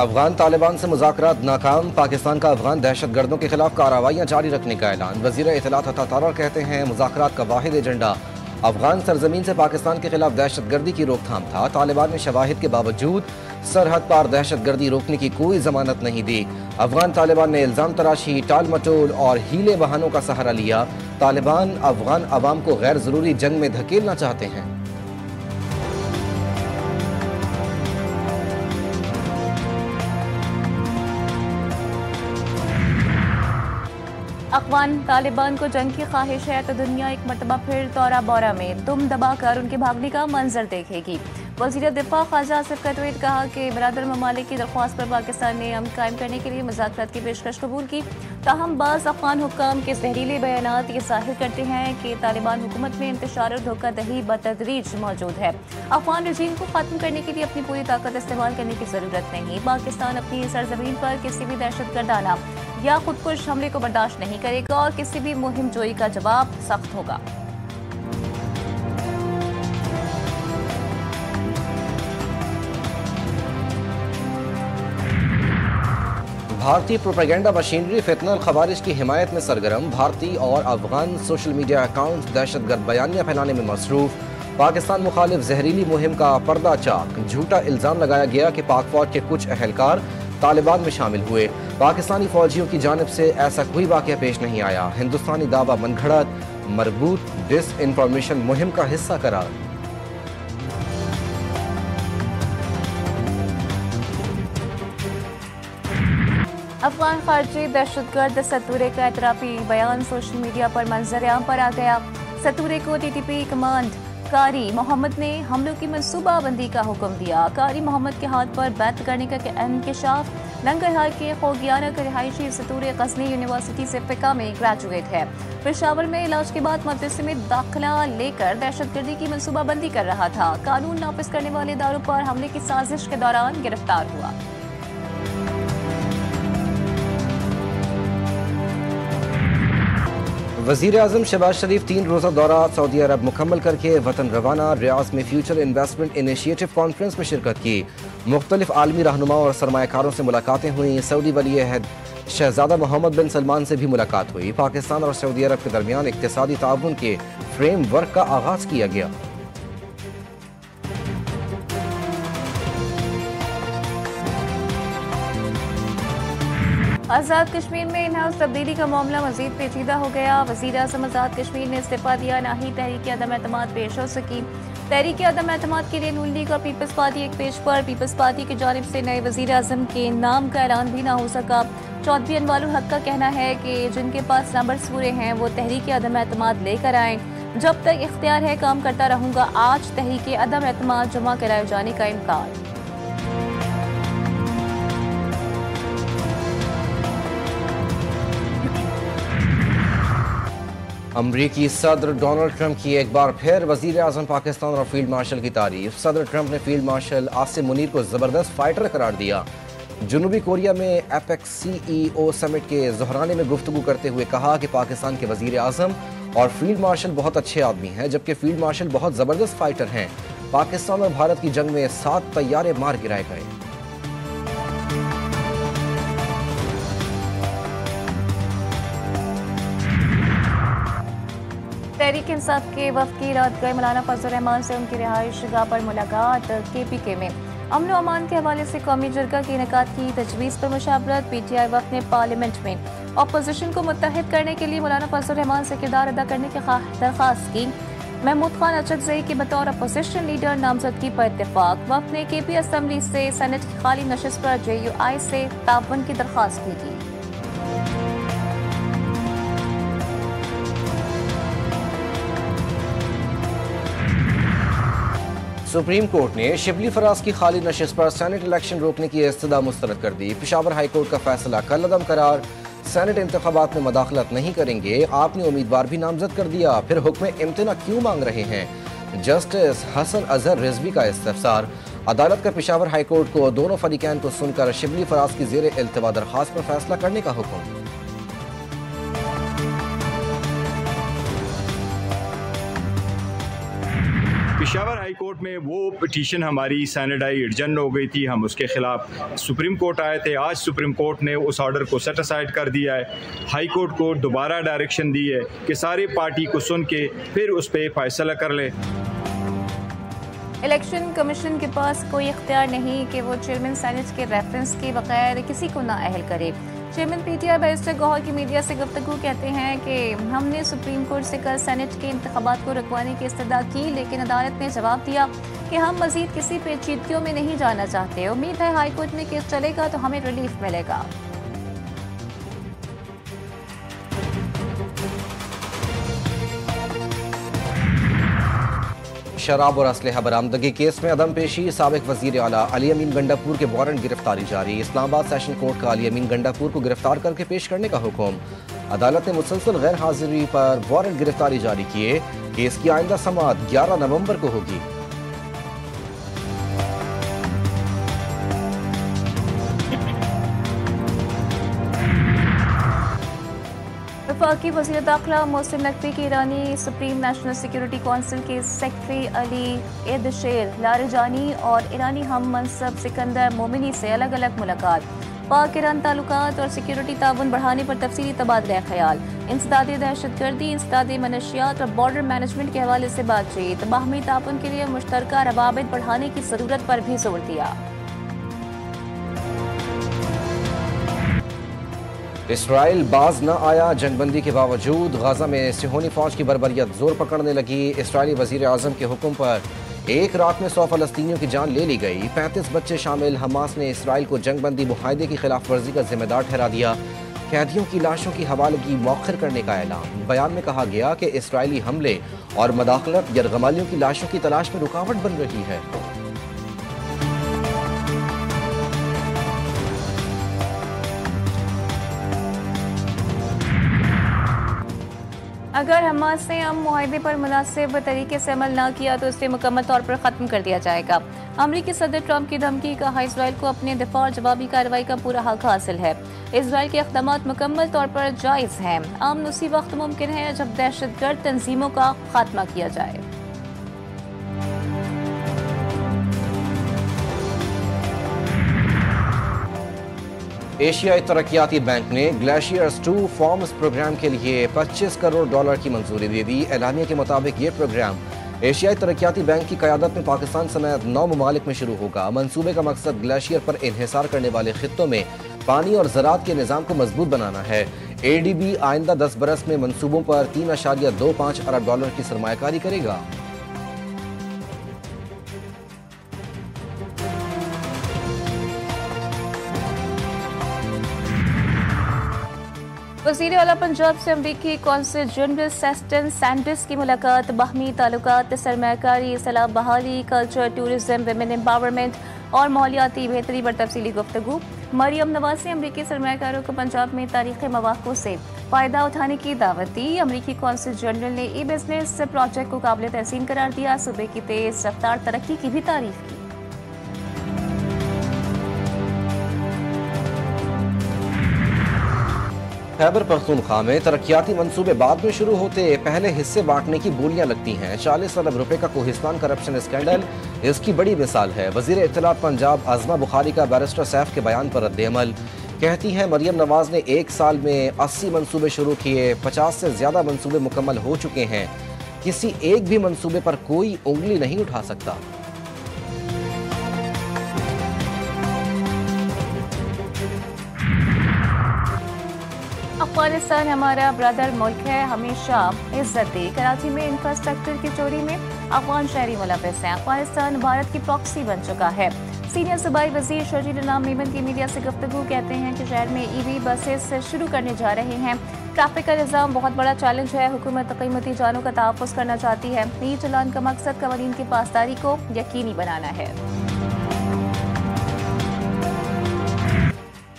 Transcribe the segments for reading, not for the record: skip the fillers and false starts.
अफगान तालिबान से मुज़ाकरात नाकाम। पाकिस्तान का अफगान दहशतगर्दों के खिलाफ कार्रवाइयाँ जारी रखने का ऐलान। वज़ीर इत्तलात अता तारर कहते हैं मुज़ाकरात का वाहिद एजेंडा अफगान सरजमीन से पाकिस्तान के खिलाफ दहशतगर्दी की रोकथाम था। तालिबान ने शवाहिद के बावजूद सरहद पार दहशतगर्दी रोकने की कोई जमानत नहीं दी। अफगान तालिबान ने इल्ज़ाम तराशी, टाल मटोल और हीले बहानों का सहारा लिया। तालिबान अफगान अवाम को गैर ज़रूरी जंग में धकेलना चाहते हैं। अफगान तालिबान को जंग की ख्वाहिश है तो दुनिया एक मरतबा फिर तौरा बौरा में दुम दबाकर उनके भागने का मंजर देखेगी। वज़ीर दिफा ख्वाजा आसिफ का ट्वीट कहा कि बरादर ममालिक की दरख्वास्त पर पाकिस्तान ने अमन कायम करने के लिए मुज़ाकरात की पेशकश कबूल की। ताहम बाज़ अफगान हुक्काम के जहरीले बयानात ये ज़ाहिर करते हैं कि तालिबान हुकूमत में इंतशार और धोखाधड़ी बतदरीज मौजूद है। अफगान रजीम को ख़त्म करने के लिए अपनी पूरी ताकत इस्तेमाल करने की ज़रूरत नहीं। पाकिस्तान अपनी सरजमीन पर किसी भी दहशतगर्दाना या खुदकुश हमले को बर्दाश्त नहीं करेगा और किसी भी मुहिम जोई का जवाब सख्त होगा। भारतीय प्रोपेगेंडा मशीनरी फितनल खवारिज की हिमायत में सरगर्म। भारतीय और अफगान सोशल मीडिया अकाउंट दहशतगर्द बयानियां फैलाने में मसरूफ। पाकिस्तान मुखालिफ जहरीली मुहिम का पर्दा चाक। झूठा इल्जाम लगाया गया कि पाक फौज के कुछ अहलकार तालिबान में शामिल हुए। पाकिस्तानी फौजियों की जानिब से ऐसा कोई वाक़या पेश नहीं आया। हिंदुस्तानी दावा मनगढ़ंत, मरबूत डिस इंफॉर्मेशन मुहिम का हिस्सा करार। अफगान खारजी दहशतगर्द सतूरे का एतराफी बयान सोशल मीडिया पर मंजर-ए-आम पर आ गया। सतूरे को टीटीपी कमांड कारी मोहम्मद ने हमलों की मनसूबाबंदी का हुक्म दिया। कारी मोहम्मद के हाथ पर बैत करने का इंकशाफ। नंगरहार के खोगियाना का रिहायशी सतूरे गज़नी यूनिवर्सिटी से फ़िक़ा में ग्रेजुएट है। पेशावर में इलाज के बाद मदरसे में दाखिला लेकर दहशतगर्दी की मनसूबाबंदी कर रहा था। कानून नाफिज करने वाले इदारों पर हमले की साजिश के दौरान गिरफ्तार हुआ। वज़ीर आज़म शहबाज शरीफ 3 रोज़ा दौरा सऊदी अरब मुकम्मल करके वतन रवाना। रियाज में फ्यूचर इन्वेस्टमेंट इनिशिएटिव कॉन्फ्रेंस में शिरकत की। मुख्तलिफ आलमी रहनुमाओं और सरमायाकारों से मुलाकातें हुई। सऊदी वली अहद शहजादा मोहम्मद बिन सलमान से भी मुलाकात हुई। पाकिस्तान और सऊदी अरब के दरमियान इक़्तिसादी ताउन के फ्रेम वर्क का आगाज़ किया गया। आज़ाद कश्मीर में इन हाउस तब्दीली का मामला मजीद पेचीदा हो गया। वज़ीर आज़म आज़ाद कश्मीर ने इस्तीफा दिया, ना ही तहरीक अदम एतमाद पेश हो सकी। तहरीक अदम एतमाद के लिए नून लीग और पीपल्स पार्टी एक पेज पर। पीपल्स पार्टी की जानिब से नए वज़ीर आज़म के नाम का ऐलान भी ना हो सका। चौधरी अनवारुल हक का कहना है कि जिनके पास नंबर्स पूरे हैं वो तहरीक अदम एतमाद लेकर आएँ। जब तक इख्तियार है काम करता रहूँगा। आज तहरीक अदम एतमाद जमा कराए जाने का इम्कान। अमरीकी सदर डोनाल्ड ट्रंप की एक बार फिर वज़ीर आज़म पाकिस्तान और फील्ड मार्शल की तारीफ। सदर ट्रंप ने फील्ड मार्शल आसिम मुनीर को ज़बरदस्त फाइटर करार दिया। जनूबी कोरिया में एपेक्स CEO समिट के ज़हराने में गुफ्तगू करते हुए कहा कि पाकिस्तान के वज़ीर आज़म और फील्ड मार्शल बहुत अच्छे आदमी हैं, जबकि फील्ड मार्शल बहुत ज़बरदस्त फाइटर हैं। पाकिस्तान और भारत की जंग में 7 तैयारे मार गिराए गए। तहरीक इंसाफ के वफ़द की रात गए मौलाना फजल रहमान से उनकी रिहाइश गाह पर मुलाकात। KPK में अमन व अमान के हवाले से कौमी जरगा के इनेकाद की तजवीज़ पर मुशावरत। PTI वफ़द ने पार्लियामेंट में अपोजिशन को मुत्तहिद करने के लिए मौलाना फजल रहमान से किरदार अदा करने की दरख्वास्त की। महमूद खान अचकज़ई के बतौर अपोजिशन लीडर नामजदगी पर इत्तेफाक। वफ़द ने KP असम्बली से सेनेट की खाली नशिस्त पर JUI से ताउन की दरख्वास्त की थी। सुप्रीम कोर्ट ने शिबली फराज की खाली नशिस्त पर सेनेट इलेक्शन रोकने की इस्तदा मुस्तरद कर दी। पेशावर हाई कोर्ट का फैसला कल अदम करार। सेनेट इंतखाबात में मदाखलत नहीं करेंगे। आपने उम्मीदवार भी नामजद कर दिया, फिर हुक्म इम्तना क्यों मांग रहे हैं? जस्टिस हसन अजहर रिजवी का इस्तफसार। अदालत का पेशावर हाई कोर्ट को दोनों फरीकैन को सुनकर शिबली फराज की ज़ेर इल्तिवा दरख्वास्त पर फैसला करने का हुक्म। पेशावर हाई कोर्ट में वो पिटीशन हमारी सैनिटाई एडजन हो गई थी, हम उसके ख़िलाफ़ सुप्रीम कोर्ट आए थे। आज सुप्रीम कोर्ट ने उस ऑर्डर को सेट असाइड कर दिया है। हाई कोर्ट को दोबारा डायरेक्शन दी है कि सारी पार्टी को सुन के फिर उस पर फैसला कर ले। इलेक्शन कमीशन के पास कोई इख्तियार नहीं कि वो चेयरमैन सेनेट के रेफरेंस के बगैर किसी को नाअहल करे। चेयरमैन पीटीआई बैरिस्टर गौहर की मीडिया से गुफ्तगू कहते हैं कि हमने सुप्रीम कोर्ट से कल सेनेट के इंतखाबात को रुकवाने की इस्तदा की, लेकिन अदालत ने जवाब दिया कि हम मजीद किसी पेचीदगियों में नहीं जाना चाहते। उम्मीद है हाई कोर्ट में केस चलेगा तो हमें रिलीफ मिलेगा। शराब और असलहा बरामदगी केस में अदम पेशी साबिक वजीर आला अली अमीन गंडापुर के वारंट गिरफ्तारी जारी। इस्लामाबाद सेशन कोर्ट का अली अमीन गंडापुर को गिरफ्तार करके पेश करने का हुक्म। अदालत ने मुसलसल गैर हाजिरी पर वारंट गिरफ्तारी जारी किए। केस की आइंदा समाअत 11 नवंबर को होगी। वफाकी वज़ीर दाखिला मोहसिन नकवी की ईरानी सुप्रीम नेशनल सिक्योरिटी काउंसिल के सेक्रेटरी अली एदशेर लारजानी और ईरानी हम मनसब सिकंदर मोमिनी से अलग अलग मुलाकात। पाक ईरान ताल्लुकात और सिक्योरिटी ताउन बढ़ाने पर तफसीली तबादला ख्याल। इंसदाद दहशतगर्दी, इंसदाद मनशियात और बॉर्डर मैनेजमेंट के हवाले से बातचीत। बाहमी ताउन के लिए मुश्तरका रवाबित बढ़ाने की ज़रूरत पर भी जोर दिया। इसराइल बाज न आया। जंगबंदी के बावजूद गाजा में सिहोनी फौज की बर्बरियत जोर पकड़ने लगी। इसराइली वजीर आजम के हुक्म पर एक रात में 100 फलस्तीनियों की जान ले ली गई। 35 बच्चे शामिल। हमास ने इसराइल को जंगबंदी मुआहदे की खिलाफ वर्जी का जिम्मेदार ठहरा दिया। कैदियों की लाशों की हवालगी मौखर करने का ऐलान। बयान में कहा गया कि इसराइली हमले और मदाखलत यरगमालियों की लाशों की तलाश में रुकावट बन रही है। अगर हमास ने हम मुआहदे पर मुनासिब तरीके से अमल न किया तो इसे मुकम्मल तौर पर ख़त्म कर दिया जाएगा। अमरीकी सदर ट्रंप की धमकी कहा, इसराइल को अपने दिफा और जवाबी कार्रवाई का पूरा हक हासिल है। इसराइल के इक़दामात मुकम्मल तौर पर जायज़ हैं। अमन उसी वक्त मुमकिन है जब दहशतगर्द तंजीमों का खात्मा किया जाए। एशियाई तरक्याती बैंक ने ग्लेशियर्स 2 फॉर्म्स प्रोग्राम के लिए $25 करोड़ की मंजूरी दे दी। एलानिया के मुताबिक ये प्रोग्राम एशियाई तरक्याती बैंक की क़यादत में पाकिस्तान समेत 9 ममालिक में शुरू होगा। मंसूबे का मकसद ग्लेशियर पर इन्हिसार करने वाले खित्तों में पानी और ज़राअत के निज़ाम को मजबूत बनाना है। ADB आइंदा 10 बरस में मंसूबों पर $3.25 अरब की सरमायाकारी करेगा। वज़ीर आला पंजाब से अमरीकी कौंसल जनरल सेस्टन सैंडर्स की मुलाकात। बाहमी ताल्लुकात, सरमायाकारी, सलाह बहाली, कल्चर, टूरिज्म, विमेन एम्पावरमेंट और मालियाती बेहतरी पर तफसीली गुफ्तगू। मरियम नवाज ने अमरीकी सरमायाकारों को पंजाब में तारीखी मौक़ों से फ़ायदा उठाने की दावत दी। अमरीकी कौंसल जनरल ने ई-बिजनेस प्रोजेक्ट को काबिल तहसीन करार दिया। सूबे की तेज़ रफ्तार तरक्की की भी तारीफ की। खैबर पख्तूनख्वा में तरक्याती मंसूबे बाद में शुरू होते पहले हिस्से बांटने की बोलियां लगती हैं। 40 अरब रुपए का कोहिस्तान करप्शन स्कैंडल इसकी बड़ी मिसाल है। वजीर इत्तलात पंजाब आज़मा बुखारी का बैरिस्टर सैफ के बयान पर रद्द-ए-अमल। कहती हैं मरियम नवाज ने 1 साल में 80 मंसूबे शुरू किए, 50 से ज्यादा मंसूबे मुकम्मल हो चुके हैं। किसी एक भी मंसूबे पर कोई उंगली नहीं उठा सकता। अफगानिस्तान हमारा ब्रदर मुल्क है, हमेशा इज्जत दे। कराची में इंफ्रास्ट्रक्चर की चोरी में अफगान शहरी मुलविस हैं। अफगानिस्तान भारत की प्रॉक्सी बन चुका है। सीनियर सूबाई वजीर शजील इनाम मेमन की मीडिया से गुफ्तगू कहते हैं कि शहर में EV बसेस शुरू करने जा रहे हैं। ट्रैफिक का निज़ाम बहुत बड़ा चैलेंज है। हुकूमत कीमती जानों का तहफ़्फ़ुज़ करना चाहती है। ई चलान का मकसद क़वानीन की पासदारी को यकीनी बनाना है।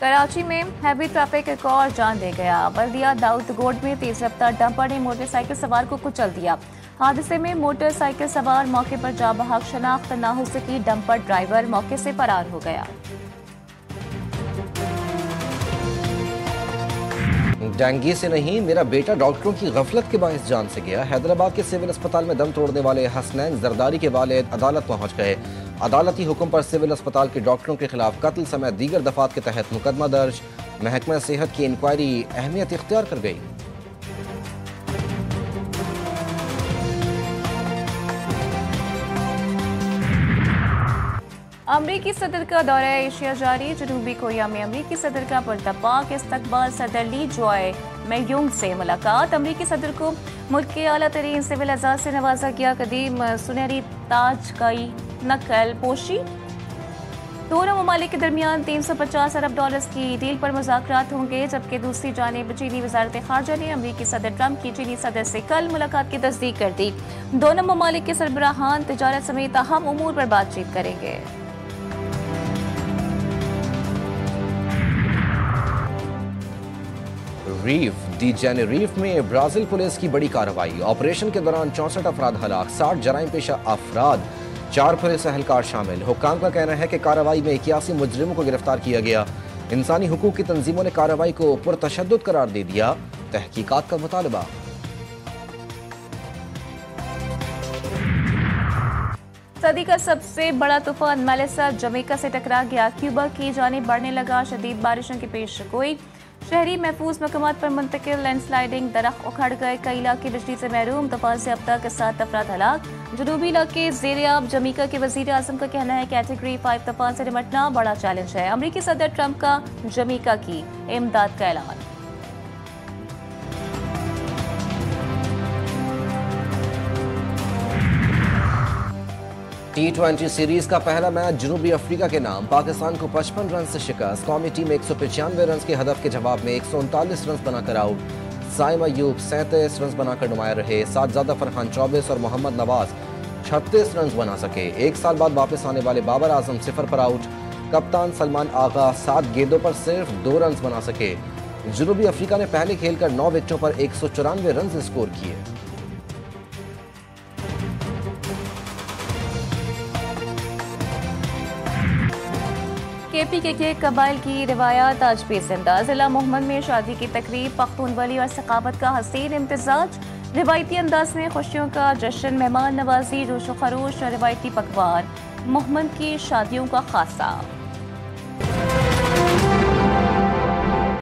कराची में हैवी ट्रैफिक एक और जान दे गया। बल्दिया दाऊद गोड में तेज रफ्तार डंपर ने मोटरसाइकिल सवार को कुचल दिया। हादसे में मोटरसाइकिल सवार मौके पर जा बहक, शनाख्त न हो सकी। डंपर ड्राइवर मौके से फरार हो गया। डेंगू से नहीं, मेरा बेटा डॉक्टरों की गफलत के बायस जान से गया। हैदराबाद के सिविल अस्पताल में दम तोड़ने वाले हसनैन जरदारी के वालिद अदालत पहुंच गए। अदालती हुक्म पर सिविल अस्पताल के डॉक्टरों के खिलाफ कत्ल समेत दीगर दफात के तहत मुकदमा दर्ज। महकमा सेहत की इंक्वायरी अहमियत इख्तियार कर गई। अमरीकी सदर का दौरा एशिया जारी। जनूबी कोरिया में अमरीकी सदर का पुरतपाक इस्तकबाल। सदर ली जॉय मैयूंग से मुलाकात। अमरीकी सदर को मुल्क के आला तरीन सिविल एजाज से नवाजा गया। कदीम सुनहरी ताज की नकल पोशी। दोनों ममालिक के दरमियान 350 अरब डॉलर्स की डील पर मुज़ाकरात होंगे, जबकि दूसरी जानिब चीनी वजारत खारजा ने अमरीकी सदर ट्रंप की चीनी सदर से कल मुलाकात की तस्दीक कर दी। दोनों ममालिक के सरबराहान तिजारत समेत अहम उमूर पर बातचीत करेंगे। रीफ डी जेनेरीफ में ब्राजील पुलिस की बड़ी कार्रवाई। ऑपरेशन के दौरान 64 अफराद हलाक, 60 जराइम पेशा अफराद, 4 पुलिस एहलकार शामिल। हुक्काम का कहना है कि कार्रवाई में 81 मुजरिमों को गिरफ्तार किया गया। इंसानी हुकूक की तंजीमों ने कार्रवाई को पुरतशद्दुद करार दे दिया। तहकीकात का मुतालबा। सदी का सबसे बड़ा तूफान मेलिसा जमैका से टकरा गया। क्यूबा की जानिब बढ़ने लगा शदीद बारिशों की पेश गोई। शहरी महफूज मकामात पर मुंतकिल। लैंडस्लाइडिंग, दरख्त उखड़ गए, कई इलाके बिजली से महरूम। तूफान से अब तक 7 अफराद हलाक। जनूबी इलाके ज़ेर-ए-आब। जमैका के वज़ीर आज़म का कहना है कैटेगरी 5 तूफान से निपटना बड़ा चैलेंज है। अमरीकी सदर ट्रंप का जमैका की इमदाद का ऐलान। T20 सीरीज का पहला मैच जनूबी अफ्रीका के नाम। पाकिस्तान को 55 रन से शिकस्त। कौमी टीम 195 रन के हदफ के जवाब में 139 रन बनाकर आउट। साइम अयूब 37 रन बनाकर नुमाया रहे। सादजादा फरहान 24 और मोहम्मद नवाज 36 रन बना सके। 1 साल बाद वापस आने वाले बाबर आजम 0 पर आउट। कप्तान सलमान आगा 7 गेंदों पर सिर्फ 2 रन बना सके। जनूबी अफ्रीका ने पहले खेलकर 9 विकेटों पर 194 रन स्कोर किए। KPK के कबाइल की रिवायात आज पेश-ए-अंदाज। जिला मोहम्मद में शादी की तकरीब, पख्तूनवली और सकाफत का हसीन इम्तिजाज। रिवायती अंदाज में खुशियों का जश्न, मेहमान नवाजी, जोश व खरोश और रिवायती पकवान। मोहम्मद की शादियों का खासा।